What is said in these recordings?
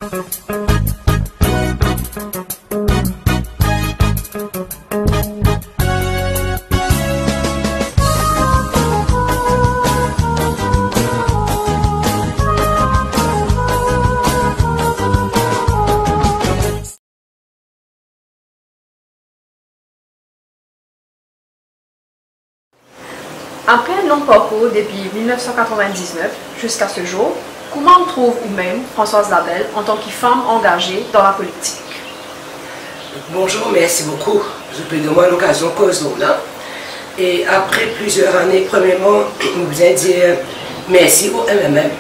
Après un long parcours depuis 1999 jusqu'à ce jour, comment on trouve vous-même, Françoise Labelle, en tant que femme engagée dans la politique? Bonjour, merci beaucoup. Je peux donner l'occasion de cause là. Et après plusieurs années, premièrement, je voudrais dire merci au MMM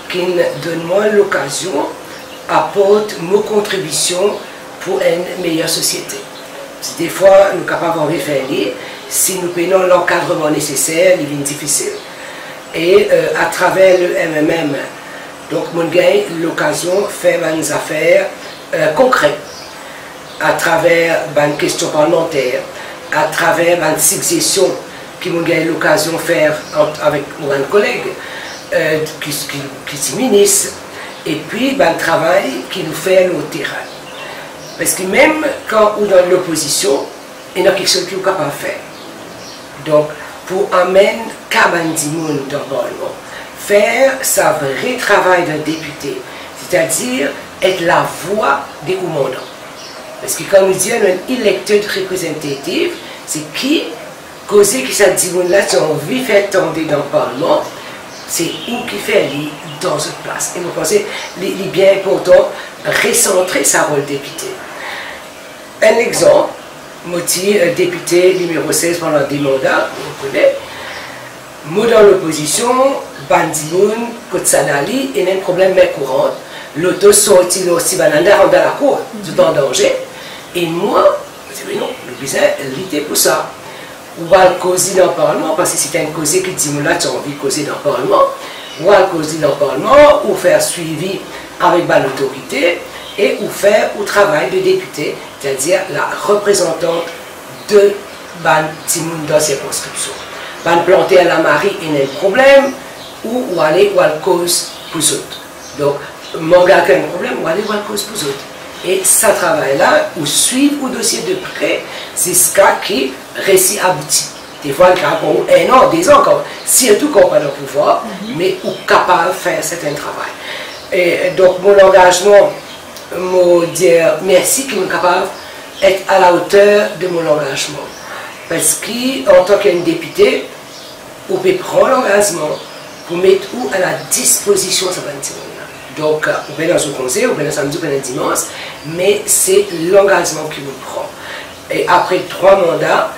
qui donne moi l'occasion d'apporter nos contributions pour une meilleure société. Des fois, nous sommes capables de faire si nous prenons l'encadrement nécessaire, il est difficile. Et à travers le MMM, donc, mon gagne l'occasion de faire des affaires concrètes, à travers des questions parlementaires, à travers des successions qui m'ont gagné l'occasion de faire avec mon collègue qui sont ministres, et puis un travail qui nous fait au terrain. Parce que même quand on est dans l'opposition, il y a quelque chose qui est capable de faire. Donc, pour amener Kabandimoun dans le Parlement, faire sa vrai travail d'un député, c'est-à-dire être la voix des commandants. Parce que quand nous disons un électeur représentatif, c'est qui, causer qui ça dit là, si on veut faire tomber dans le Parlement, c'est où qui fait aller dans une place. Et nous pensons qu'il est bien important de recentrer sa rôle de député. Un exemple, moi, député numéro 16 pendant des mandats, vous connaissez. Moi, dans l'opposition, Bandimoun, Kotsanali, il y a un problème mais courant. L'auto sorti aussi dans la cour, tout en danger. Et moi, je dis non, nous besoin lutter pour ça. On va le causer dans le Parlement, parce que c'est un causé qui dit là, tu as envie de causer dans le Parlement. On va le causer dans le Parlement, ou faire suivi avec l'autorité, et ou faire au travail de député, c'est-à-dire la représentante de Timoun dans circonscription. Ban planter à la mairie, il y a un problème, ou aller ou à la cause pour les autres. Donc, manga a un problème, ou aller ou à la cause pour les autres. Et ça travail-là, ou suivre au dossier de près, jusqu'à qui récit abouti. Des fois, il y a 1 an, 2 ans encore, surtout quand on n'a pas de pouvoir, mais ou capable de faire certain travail. Et donc, mon engagement, me dire merci qui est capable d'être à la hauteur de mon engagement. Parce qu'en tant qu'un député, on peut prendre l'engagement pour mettre où à la disposition de ce monde. Donc, on peut dans un conseil, on peut dans un samedi, on peut dans un dimanche, mais c'est l'engagement qui nous prend. Et après 3 mandats,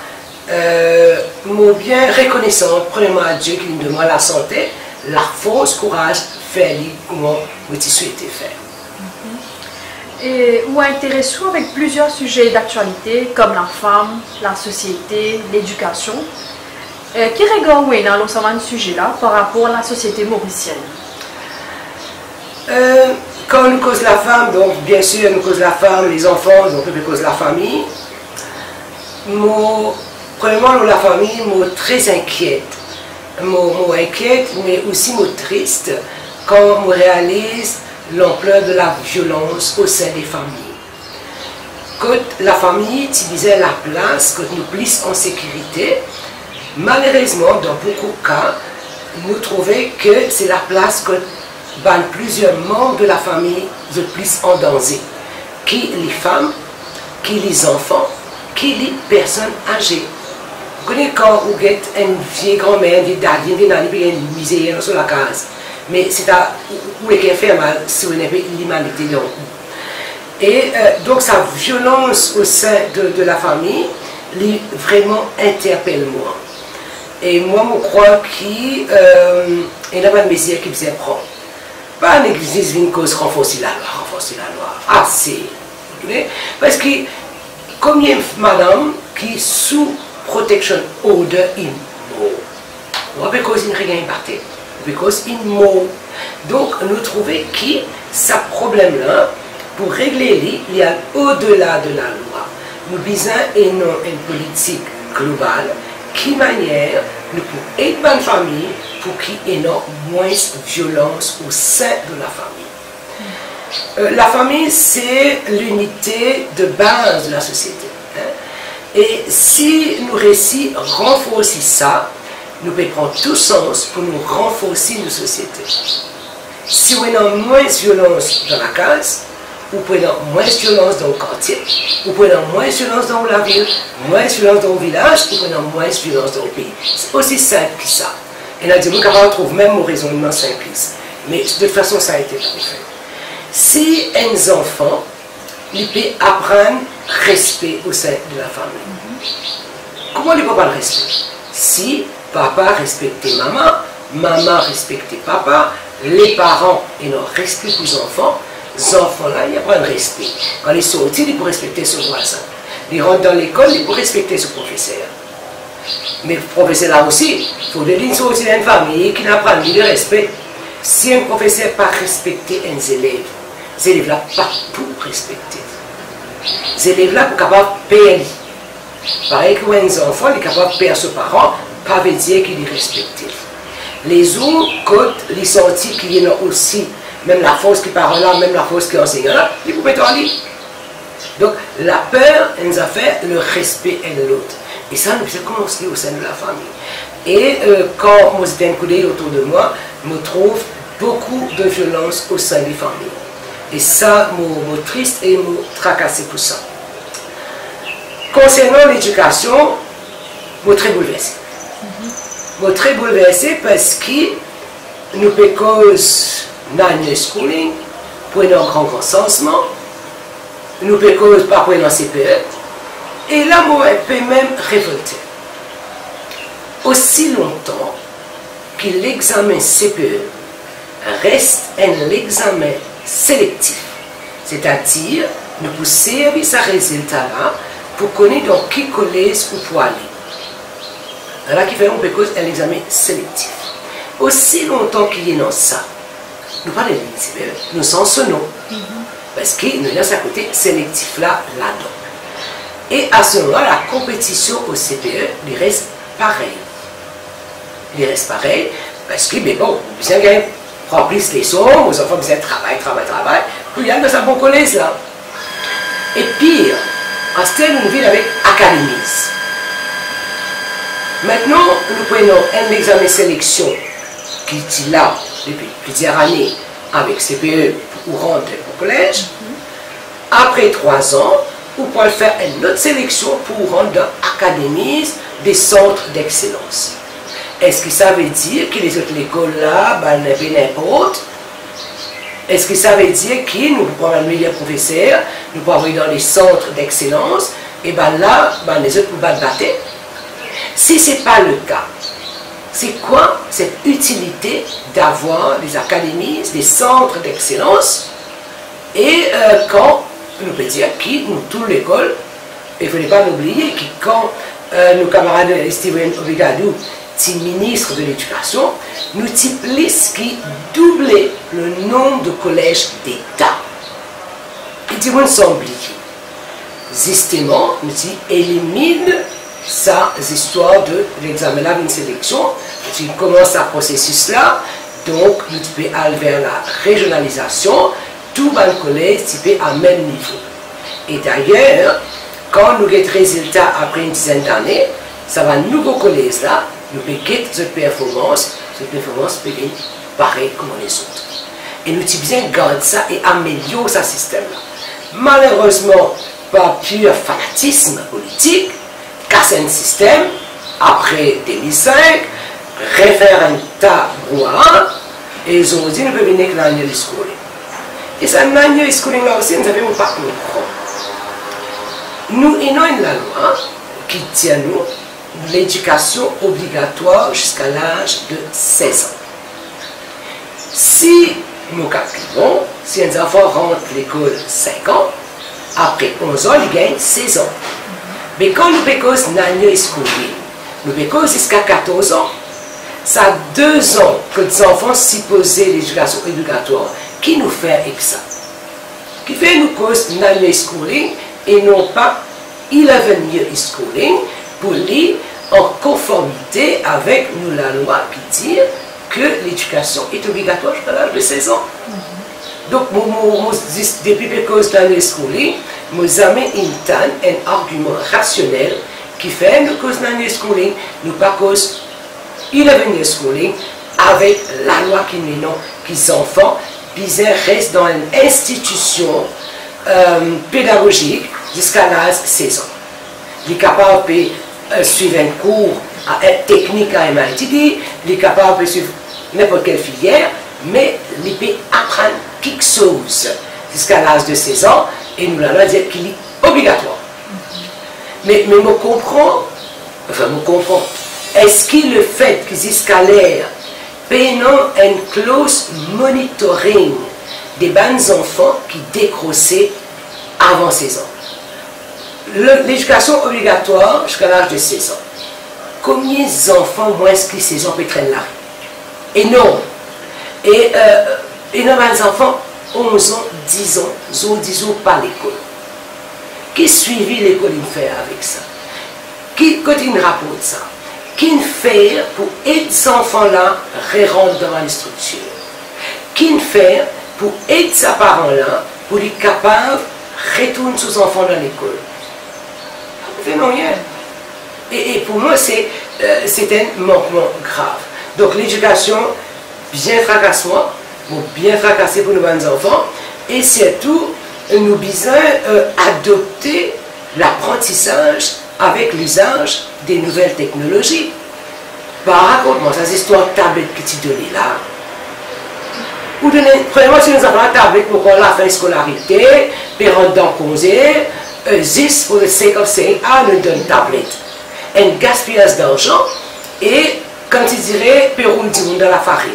je suis bien reconnaissant, premièrement à Dieu qui nous donne la santé, la force, courage, faire comment je souhaitais faire. Et ou intéressé avec plusieurs sujets d'actualité comme la femme, la société, l'éducation. Qui regarde dans l'ensemble de ce sujet-là par rapport à la société mauricienne? Quand nous cause la femme, donc bien sûr nous cause la femme, les enfants, donc nous cause la famille. Premièrement, la famille, moi très inquiète. Moi inquiète, mais aussi moi triste quand je réalise l'ampleur de la violence au sein des familles. Quand la famille utilisait la place, quand nous plus en sécurité, malheureusement, dans beaucoup de cas, nous trouvons que c'est la place que plusieurs membres de la famille sont plus en danger. Qui les femmes, qui les enfants, qui les personnes âgées. Vous connaissez quand vous êtes une vieille grand-mère, une vieille dadie, une vieille une misère sur la case. Mais c'est à où les fait mal sur l'humanité. Et donc sa violence au sein de la famille vraiment interpelle moi. Et moi je crois qu'il y a pas de mesure qui faisait prendre. Pas l'église une cause renforcer la loi, assez. Parce que combien de madame qui sous protection order in on peut causer une rien partie. Parce qu'il mort. Donc, nous trouvons que ce problème-là, pour régler, il y a au-delà de la loi. Nous besoin une politique globale qui manière nous pour aider une famille pour qu'il y ait moins de violence au sein de la famille. la famille, c'est l'unité de base de la société. Hein. Et si nous réussissons à renforcer ça, nous pouvons prendre tout sens pour nous renforcer nos sociétés. Si on a moins de violence dans la case, ou prenons moins de violence dans le quartier, ou prenons moins de violence dans la ville, moins de violence dans le village, ou prenons moins de violence dans le pays. C'est aussi simple que ça. Et là, nous trouve même mon raisonnement simpliste. Mais de toute façon, ça a été fait. Si un enfant, il peut apprendre respect au sein de la famille. Comment il peut pas le respect? Si papa respecte maman, maman respecte papa, les parents ils ont respect pour les enfants là, ils apprennent respect. Quand ils sortent, ils peuvent respecter son voisin. Ils rentrent dans l'école, ils peuvent respecter son professeur. Mais le professeur là aussi, il faut des lignes sortir d'une famille qui n'apprend ni le respect. Si un professeur n'a pas respecté un élève, ces élèves-là pas pour respecter. Ces élèves-là sont capables de payer. Pareil que un enfant est capable de payer ses parents, pas veut dire qu'il est respecté. Les autres, quand ils sont qui ont aussi, même la force qui parle là, même la force qui enseigne là, ils peuvent être en ligne. Donc la peur nous a fait le respect un de l'autre. Et ça nous fait commencer au sein de la famille. Et quand moi j'étais un coup d'œil autour de moi, je trouve beaucoup de violence au sein des familles. Et ça, je suis triste et je suis tracassé pour ça. Concernant l'éducation, je suis très bouleversé. Je suis très bouleversé parce que nous cause d'un schooling, pour un grand recensement, nous cause pas pour un CPE, et là, je peux même révolter. Aussi longtemps que l'examen CPE reste un examen sélectif, c'est-à-dire nous pouvons servir ce résultat-là pour connaître dans qui collège ou pour aller. Là, qui fait un examen sélectif. Aussi longtemps qu'il y a dans ça, nous parlons de CPE, nous sanctionnons. Parce qu'il nous laisse à côté sélectif là-dedans. Et à ce moment-là, la compétition au CPE, il reste pareil. Il reste pareil parce que, mais bon, vous avez prendre plus les leçons, vos enfants vous travail, pour y aller dans un bon collège là. Et pire, en style, nous vivons avec academies. Maintenant, nous prenons un examen de sélection qui est là depuis plusieurs années avec CPE pour rentrer au collège. Après 3 ans, vous pouvez faire une autre sélection pour rendre dans academies des centres d'excellence. Est-ce que ça veut dire que les autres écoles là, n'est pas n'importe? Est-ce que ça veut dire que nous pouvons avoir le meilleur professeur, nous pouvons aller dans les centres d'excellence, et là, les autres peuvent battre? Si ce n'est pas le cas, c'est quoi cette utilité d'avoir des académies, des centres d'excellence? Et quand nous pouvons dire que nous, toute l'école, il ne faut pas oublier que quand nos camarades Steven Obigadou, ministre de l'Éducation, nous plus qui doubler le nombre de collèges d'État. Et dit, on semble justement, nous élimine ça, histoires de l'examen là, une sélection, tu commences à processus là, donc nous peux aller vers la régionalisation, tout le collège tu peux à même niveau. Et d'ailleurs, quand nous avons des résultats après une dizaine d'années, ça va nouveau collège là, nous pouvons guetter cette performance peut être pareil comme les autres. Et nous devons bien garder ça et améliorer ce système-là. Malheureusement, par pur fanatisme politique, casser un système, après 2005, refaire un tas brouhaha, et ils ont dit nous pouvons venir avec l'annual schooling. Et ça, l'annual schooling là aussi, nous n'avons pas nous avons la loi qui tient nous l'éducation obligatoire jusqu'à l'âge de 16 ans. Si nous calculons, si un enfant rentre à l'école 5 ans, après 11 ans, il gagne 16 ans. Mais quand nous pécons l'année scolaire, nous pécons jusqu'à 14 ans, ça a 2 ans que les enfants s'y posaient l'éducation obligatoire. Qui nous fait avec ça? Qui fait nous cause l'année schooling et non pas 11 year schooling pour lire en conformité avec nous la loi qui dit que l'éducation est obligatoire jusqu'à l'âge de 16 ans. Donc, depuis que cause de l'année scolaire, nous avons un argument rationnel qui fait que cause de l'année scolaire, nous pas cause 11 schooling avec la loi qui nous non, qui les enfants, ils restent dans une institution pédagogique jusqu'à l'âge de 16 ans. Ils sont capables de suivre un cours technique à MIT, ils sont capables de suivre n'importe quelle filière, mais ils peuvent apprendre quelque chose jusqu'à l'âge de 16 ans, et nous allons dire qu'il est obligatoire. Mais je comprends, est-ce que le fait qu'ils jusqu'à l'air payant une clause monitoring des bons enfants qui décrochaient avant 16 ans? L'éducation obligatoire jusqu'à l'âge de 16 ans. Combien d'enfants moins que 16 ans peuvent traîner là? Énorme. Et énormément d'enfants, 11 ans, 10 ans, 10 ans par l'école. Qui suivi l'école fait avec ça? Qui continue à rapporter ça? Qui fait pour aider ces enfants-là à rentrer dans une structure? Qui fait pour aider ces parents-là pour être capables de retourner ses enfants dans l'école? Non, rien. Et pour moi, c'est un manquement grave. Donc l'éducation, bien fracassement, bien fracassé pour nos enfants, et surtout, nous devons adopter l'apprentissage avec l'usage des nouvelles technologies. Raconte-moi ces histoires de tablettes que tu donnes là. Ou premièrement, si nous avons la tablette pour qu'on la fait scolarité, puis on dans causer, juste pour le sake of saying, nous donne tablette. Un gaspillage d'argent, et quand il dirait, puis on dit dans la farine.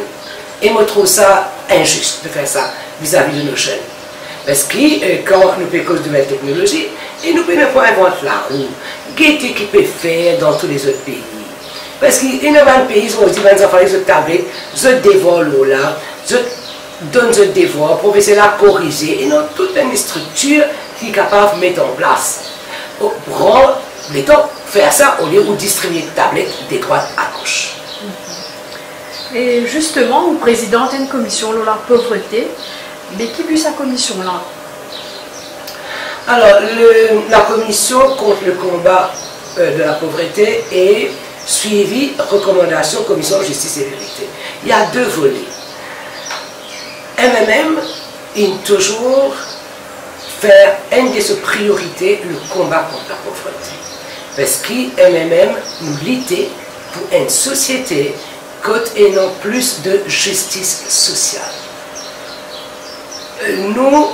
Et moi, je trouve ça injuste de faire ça vis-à-vis de nos jeunes. Parce que quand nous faisons cause de nouvelles technologies, et nous ne pouvons pas inventer la roue. Qu'est-ce qui peut faire dans tous les autres pays? Parce qu'il y a un pays où on dit que les enfants, les autres tablettes, je dévoile là, je donne des devoirs, professeur la corriger, et non toute une structure qui est capable de mettre en place. Mettons, faire ça au lieu de distribuer des tablettes de droite à gauche. Et justement, vous présidentez une commission sur la pauvreté, mais qui puis sa commission là? Alors, la commission contre le combat de la pauvreté est suivie recommandation commission justice et vérité. Il y a deux volets. MMM, il toujours faire une de ses priorités le combat contre la pauvreté. Parce que MMM nous lutte pour une société qui ait plus de justice sociale. Nous,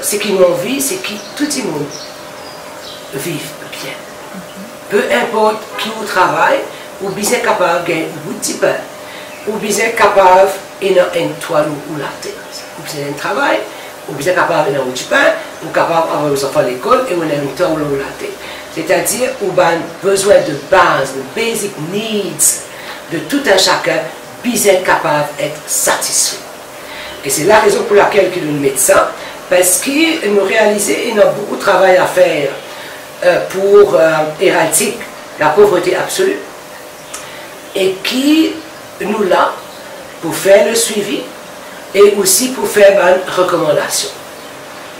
ce qui nous envie, c'est que tout le monde vive bien. Peu importe qui au travail, ou bien capable de gagner un bout de pain, ou bien capable d'avoir un toit ou la tête. Ou bien un travail, ou bien capable d'avoir un bout de pain, ou capable d'avoir les enfants à l'école, et on a un toit ou la tête. C'est-à-dire, on a besoin de base, de basic needs, de tout un chacun, bien capable d'être satisfait. Et c'est la raison pour laquelle nous mettons ça, parce que nous réalisons qu'il y a beaucoup de travail à faire pour éradiquer la pauvreté absolue, et qui nous là pour faire le suivi et aussi pour faire des recommandations.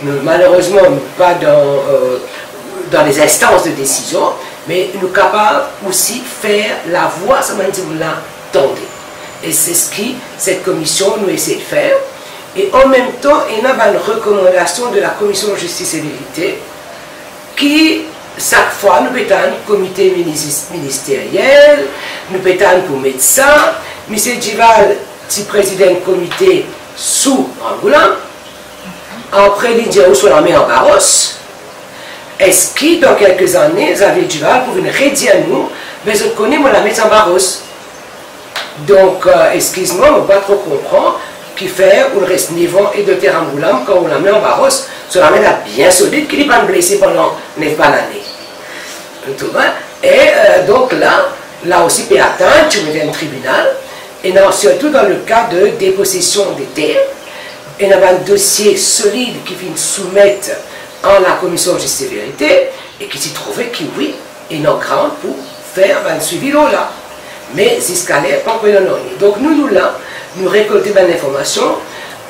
Nous, malheureusement, pas dans les instances de décision, mais nous sommes capables aussi de faire la voix, ça m'a dit, vous l'entendez. Et c'est ce que cette commission nous essaie de faire. Et en même temps, il y a une recommandation de la commission de justice et vérité qui, chaque fois, nous pétons un comité ministériel, nous pétons pour médecins. M. Djival, si président du comité sous Angoulême, après l'Indien ou sur la mer en Barros, est-ce que dans quelques années, Xavier Djival pour venir redire à nous, mais je connais moi la médecin en Barros. Donc, excuse-moi, on ne va pas trop comprendre qui fait ou le reste niveau et de terre Angoulême quand on la met en Barros, sur la mer bien solide qui n'est pas blessé pendant 9 années. Et donc là aussi, peut atteindre, tu mets un tribunal, et non, surtout dans le cas de dépossession des terres, il y a un dossier solide qui vient soumettre en la commission de justice et vérité, et qui s'y trouvait qui, oui, est non grand pour faire un suivi là. Mais jusqu'à là, pas encore. Donc nous là, nous récoltons des informations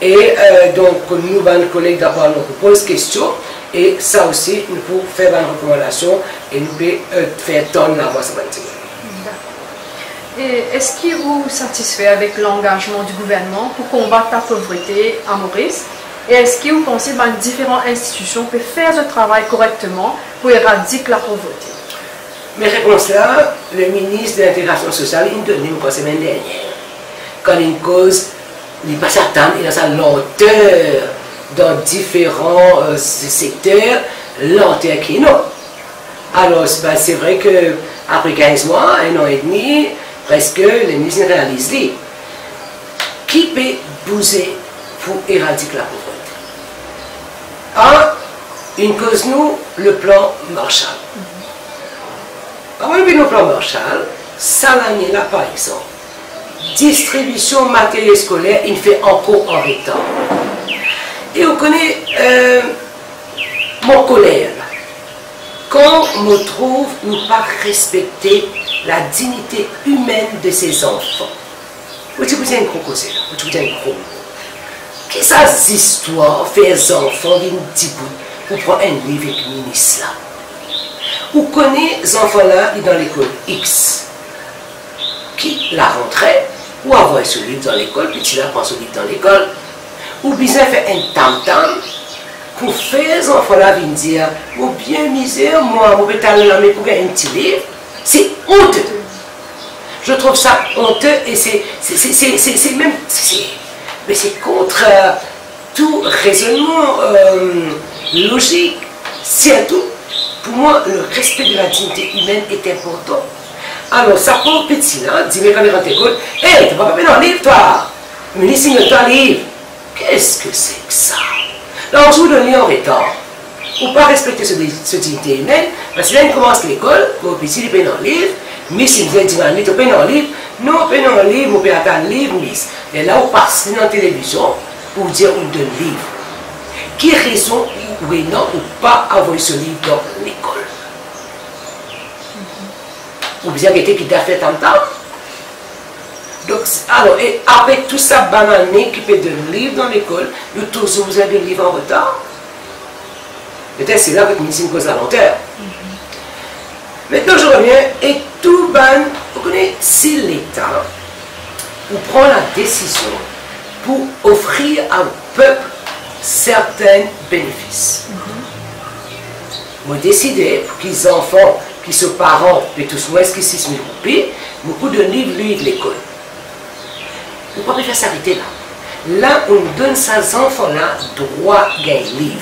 Et donc, nous, nos collègues d'abord, nous posent question. Et ça aussi, nous pouvons faire une recommandation et nous pouvons faire tourner la voie. Est-ce que vous satisfait avec l'engagement du gouvernement pour combattre la pauvreté à Maurice? Et est-ce que vous pensez que différentes institutions peuvent faire ce travail correctement pour éradiquer la pauvreté? Mes réponses là, le ministre de l'Intégration sociale, il me donnait une semaine dernière. Quand il cause, il passe à temps, il a sa lenteur dans différents secteurs, lenteur qui est non. Alors, c'est vrai qu'après 15 mois, 1 an et demi, presque, le ministre réalise lui. Qui peut bouger pour éradiquer la pauvreté? Une cause nous, le plan Marshall. Avant le plan Marshall, Salagné là par exemple, distribution matériel scolaire, il fait encore en retard. Et on connaît mon colère. Quand on trouve ne pas respecter la dignité humaine de ses enfants. Vous avez un gros cause là, vous avez un gros. Qu'est-ce que ces histoires faire des enfants viennent petit bout pour prendre un livre avec le ministre là? Vous connaissez ces enfants-là dans l'école X qui la rentrée ou avoir ce livre dans l'école, puis tu la prends ce livre dans l'école, ou bien faire un tam-tam pour faire ces enfants-là venir dire oh bien misère, moi, je vais aller là pour gagner un petit livre. C'est honteux. Je trouve ça honteux et c'est même. Mais c'est contre tout raisonnement logique. Surtout, pour moi, le respect de la dignité humaine est important. Alors, ça pauvre petit là, dit mais quand il rentre à l'école, hé, tu vas pas dans le livre, toi. Mais ici, il dans le livre. Qu'est-ce que c'est que ça? Là, on joue de lien en retard. Ou pas respecter ce dignité humaine, parce que là, il commence l'école, le petit, il peut dans le livre, mais si vous êtes dit, tu peux dans le livre, non, on peut dans le livre, on peut attendre le livre, miss. Et là, on passe dans la télévision pour dire on donne le livre. Qui raison, oui, non, ou pas avoir ce livre dans l'école? Ou bien qu'il était qui t'a fait tant de temps? Donc, alors, et avec tout ça, banané qui peut donner le livre dans l'école, vous avez le livre en retard. Peut-être c'est là que le ministre cause la lenteur. Maintenant, je reviens, et tout vous connaissez, si l'État prend la décision pour offrir à un peuple certains bénéfices. Vous décidez pour que les enfants, qui sont parents, de tous moins que 6 000 roupies, beaucoup de livres de l'école. Vous ne pouvez pas s'arrêter là. Là, on donne ces enfants-là droit à gagner livre.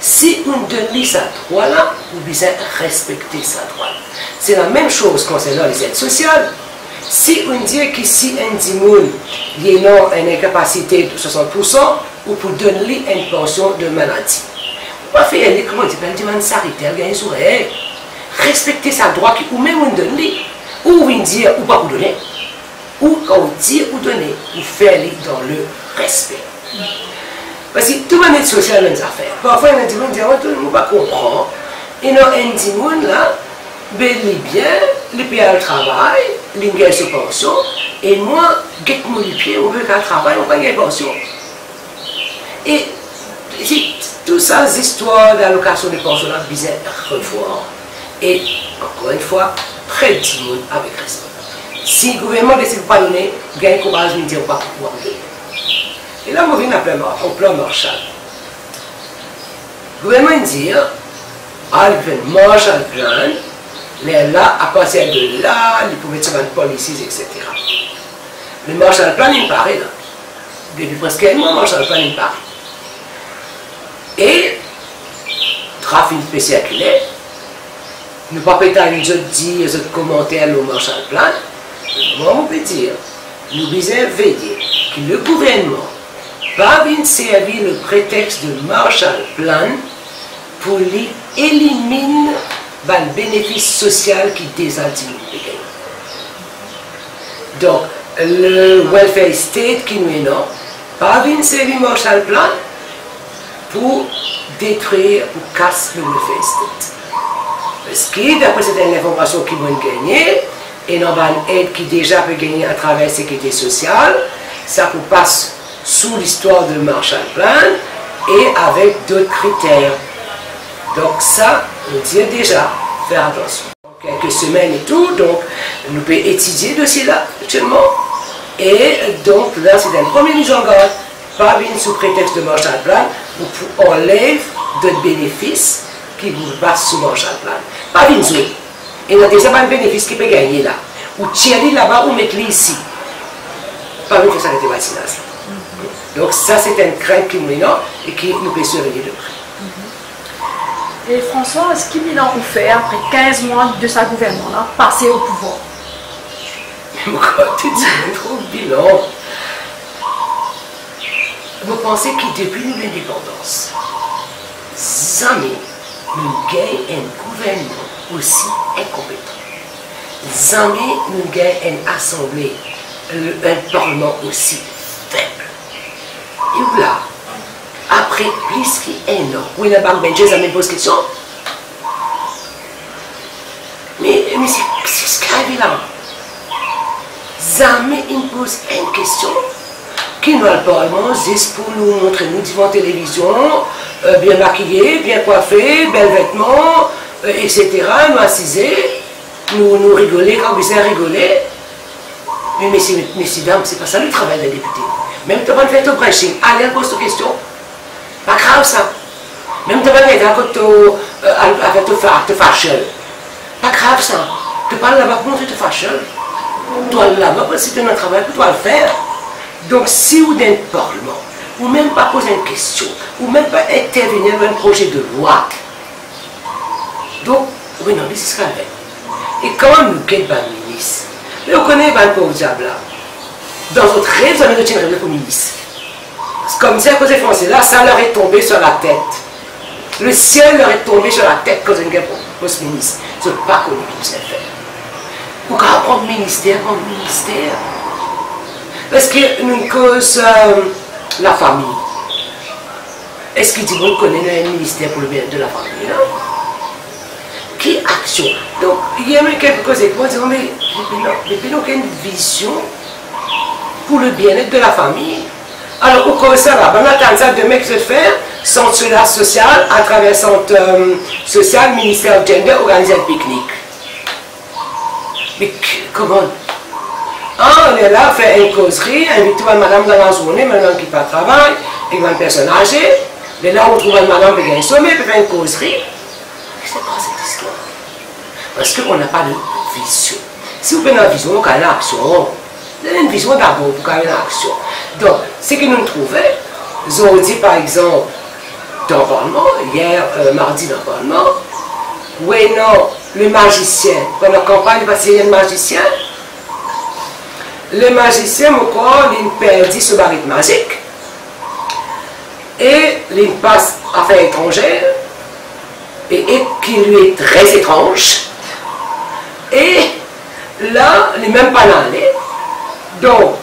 Si on donne ça droit-là, vous devez respecter ça droit. C'est la même chose concernant les aides sociales. Si on dit que si un dimoun il a une incapacité de 60%, ou pour donner une pension de maladie. Vous ne pouvez pas faire comment dire, elle demande s'arrêter, elle gagne sur elle. Respecter sa droit, ou même on donne, ou on dit ou pas vous donner. Ou quand on dit ou donner, vous faire dans le respect. Parce que tout le monde est social dans les affaires. Parfois, il y a des gens qui disent, tout le monde ne comprend. Et dans un dimoun là, il est bien, il paye le travail, il gagne sa pension, et moi, je suis mon pied, on veut qu'un travail, on va gagner pension. Et tout ça, ces histoires d'allocation de pension, là, bizarre, revoir. Et encore une fois, très tout le monde avec respect. Si le gouvernement décide de ne pas donner, gagne courage de dire pas pouvoir donner. Et là, on vient au plan Marshall. Le gouvernement dit, il Marshall Plan, là, à partir de là, il peut mettre sur une policy, etc. Le Marshall Plan, il paraît là. Depuis presque un mois, Marshall Plan, il paraît. Et, trafic spécial, nous ne pouvons pas dire les autres commentaires au Marshall Plan. Moi, on peut dire, nous devons veiller que le gouvernement va venir servir le prétexte de Marshall Plan pour éliminer le bénéfice social qui désaltime les pays. Donc, le welfare state qui nous est non, va venir servir Marshall Plan pour détruire, pour casser le welfare state. Parce que, d'après cette information qu'ils vont gagner, et dans une aide qui déjà peut gagner à travers la sécurité sociale, ça peut passer sous l'histoire de Marshall Plan et avec d'autres critères. Donc ça, on dit déjà, faire attention. Quelques semaines et tout, donc nous pouvons étudier le dossier là actuellement. Et donc là, c'est une première mise en garde, pas une sous prétexte de Marshall Plan, où on enlève d'autres bénéfices qui vous passent sous Marshall Plan. Pas une zone. Et il y a déjà pas un bénéfice qui peut gagner là. Ou tirer là-bas ou mettre ici. Pas une fois ça a été vaccination. Donc ça, c'est une crainte qui nous est là et qui nous peut surveiller de près. Et François, est-ce qu'il bilan vous fait après 15 mois de sa gouvernement-là, passer au pouvoir? Quand tu dis un trop bilan, vous pensez que depuis l'indépendance, jamais nous gagnons un gouvernement aussi incompétent. Jamais nous gagnons une assemblée, un parlement aussi faible. Et voilà, après plus qu'un an, où il n'y a pas de jamais posé question. Mais c'est ce qui arrive là. Jamais il pose une question qui nous a le Parlement juste pour nous montrer nous devant la télévision, bien maquillés, bien coiffés, belles vêtements, etc. Nous assiser, nous rigoler quand vous savez rigoler. Mais messieurs, dames, c'est pas ça le travail des députés. Même tu vas faire ton brushing, allez pose ta question. Pas grave ça. Même tu vas faire avec ton fashion. Pas grave ça. Tu parles là-bas pour montrer ton fashion. Toi là-bas, c'est un travail que tu dois le faire. Donc si vous êtes dans le Parlement, ou même pas poser une question, ou même pas intervenir dans un projet de loi, donc, oui, non, mais c'est ce qu'on fait. Et quand nous quittons le ministre, mais vous connaissez le pauvre diable là. Dans votre rêve, vous avez retiré un rêve comme ministre. Comme ça, à cause des Français là, ça leur est tombé sur la tête. Le ciel leur est tombé sur la tête quand ils ont pour ce ministre. Ils ne sont pas connus ce qu'ils faire. Ou quand on prend ministère, parce que nous cause la famille. Est-ce qu'il dit qu'on connaît un ministère pour le bien de la famille, non? Qui action? Donc, il y a quelque chose qui moi disons, mais depuis nous, une vision pour le bien-être de la famille. Alors, au cas ça va, on attend ça demain que je vais faire, centre social à travers centre social, ministère du gender, organiser un pique-nique. Mais comment? Ah, on est là, faire une causerie, inviter une madame dans la journée, madame qui part travail, et une personne âgée. Mais là, on trouve une madame qui a un sommet, puis faire une causerie. C'est quoi cette histoire? Parce qu'on n'a pas de vision. Si vous prenez une vision, vous avez une action. Vous avez une vision d'abord, vous avez une action. Donc, ce que nous trouvons, ils ont dit par exemple, dans le Parlement, hier, mardi dans le Parlement, oui, non, le magicien, pendant la campagne, parce qu'il y a un magicien, le magicien, mon corps, il perdit ce baguette magique et il passe à affaires étrangères et qui lui est très étrange. Et là, il n'est même pas allé. Donc,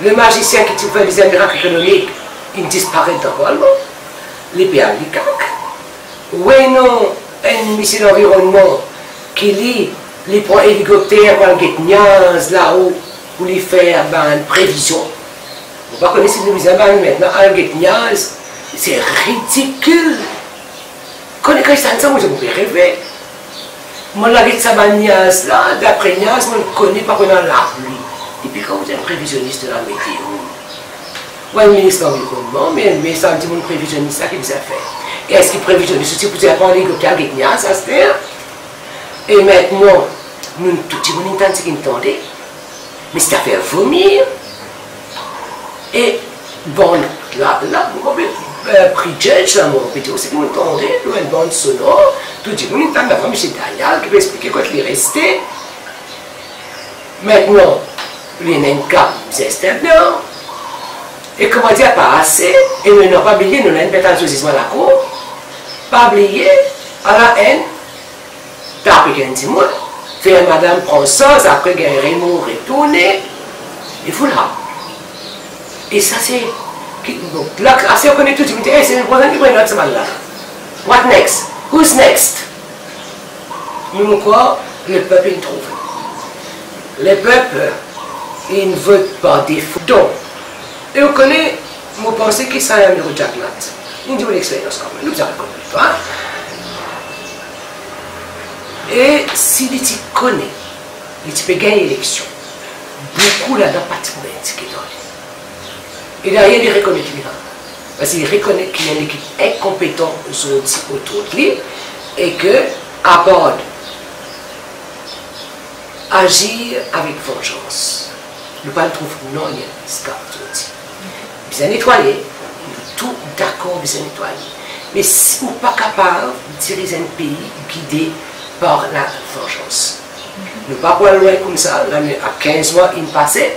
le magicien qui fait des miracles économiques, il disparaît totalement. Les pays du CAC. Oui, non, un ministre de l'Environnement qui lit les points hélicoptères pour le là-haut pour lui faire une prévision. Vous ne pas connaître si nous disons maintenant, c'est ridicule. Quand les chrétiens sont, vous pouvez rêver. Moi, la vie de sa niaise là, d'après niaise, on ne connaît pas pendant la pluie. Et puis quand vous êtes prévisionniste de la météo, ou un ministre de l'Environnement, mais ça me dit mon prévisionniste, ça qui vous a fait. Et est-ce qu'il prévisionniste aussi, vous avez parlé de l'hélicoptère, ça se fait. Et maintenant, nous tout le monde entend ce qu'il entendait. Mais c'est à faire vomir. Et bon, là, vous avez pris judge, là, mon petit aussi, vous entendez, une bande sonore, tout le monde entend la famille chez Daniel qui va expliquer quand il est resté. Maintenant, il y a un cas, c'est bien. Et comment dire, pas assez, et nous n'avons pas oublié, nous avons une bête en saucissement à la cour, pas oublié, à la haine, taper qu'un petit mois. Faire madame prend ça, après Raymond retourner, et voilà. Et ça c'est. Donc là, assez on connaît tout, tu me dis, hey, c'est le problème qui prend une autre semaine là. What next? Who's next? Nous, quoi? Le peuple, il trouve. Le peuple, il ne vote pas défaut. Donc, et on connaît je pense que ça a un numéro de Jack Nat. Nous avons l'expérience quand même, nous avons l'histoire. Et si tu connais, tu peux gagner l'élection. Beaucoup là-dedans, pas de problème, c'est qui est. Et derrière, il reconnaît qu'il est là. Parce qu'il reconnaît qu'il y a une équipe incompétente autour de lui et que, aborde, agir avec vengeance. Ne pas le trouver, non, il y a un escape aussi. Bien nettoyé, tout d'accord, bien nettoyé. Mais si vous n'êtes pas capable de diriger un pays guidé par la vengeance. Ne pas pour loin comme ça, là, à 15 mois, il passait.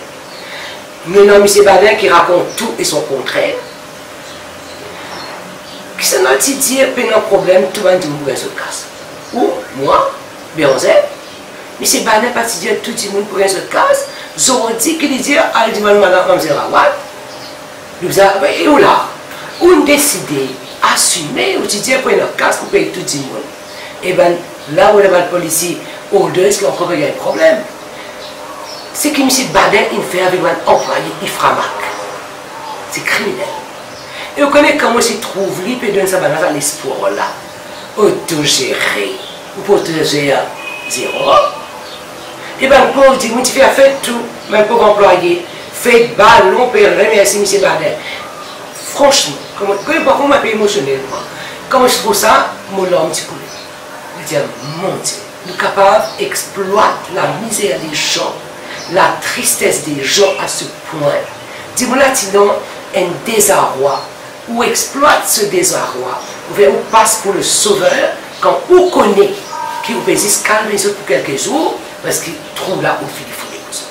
Maintenant, M. Badin qui raconte tout et son contraire. Qui s'en a dit, pas un problème, tout le monde dit, pour un seul cas. Ou, moi, Béonzé, M. Badin pas dit tout le monde pour un seul cas. J'aurais dit qu'il dit, allez, dis-moi, madame Zérawad. Nous avons, et où là, on décide, assumer, ou tu dis, pour un cas, pour payer tout le monde. Et bien, là où le policier, au deux, est-ce qu'on il y a un problème? C'est que M. Badin, il fait avec un employé, il framaque. C'est criminel. Et on connaît comment je trouve, il peut donner ça à l'espoir là. Autogéré, ou protéger à zéro. Et bien, le pauvre dit, tu fais fait tout, même pour employé, fait ballon, peut remercier M. Badin. Franchement, comment je suis émotionnellement, comment je trouve ça, mon homme, petit coup. Je dis, mon Dieu, nous sommes capables d'exploiter la misère des gens, la tristesse des gens à ce point. Dis-moi là, sinon, un désarroi, ou exploite ce désarroi, ou passe pour le sauveur, quand on connaît qu'il peut se calmer pour quelques jours, parce qu'il trouve là où il faut les causes.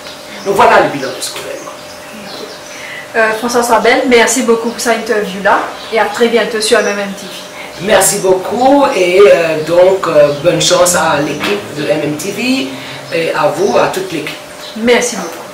Donc voilà le bilan de ce gouvernement. François Sabel, merci beaucoup pour cette interview-là, et à très bientôt sur MMTV. Merci beaucoup et donc bonne chance à l'équipe de MMTV et à vous, à toute l'équipe. Merci beaucoup.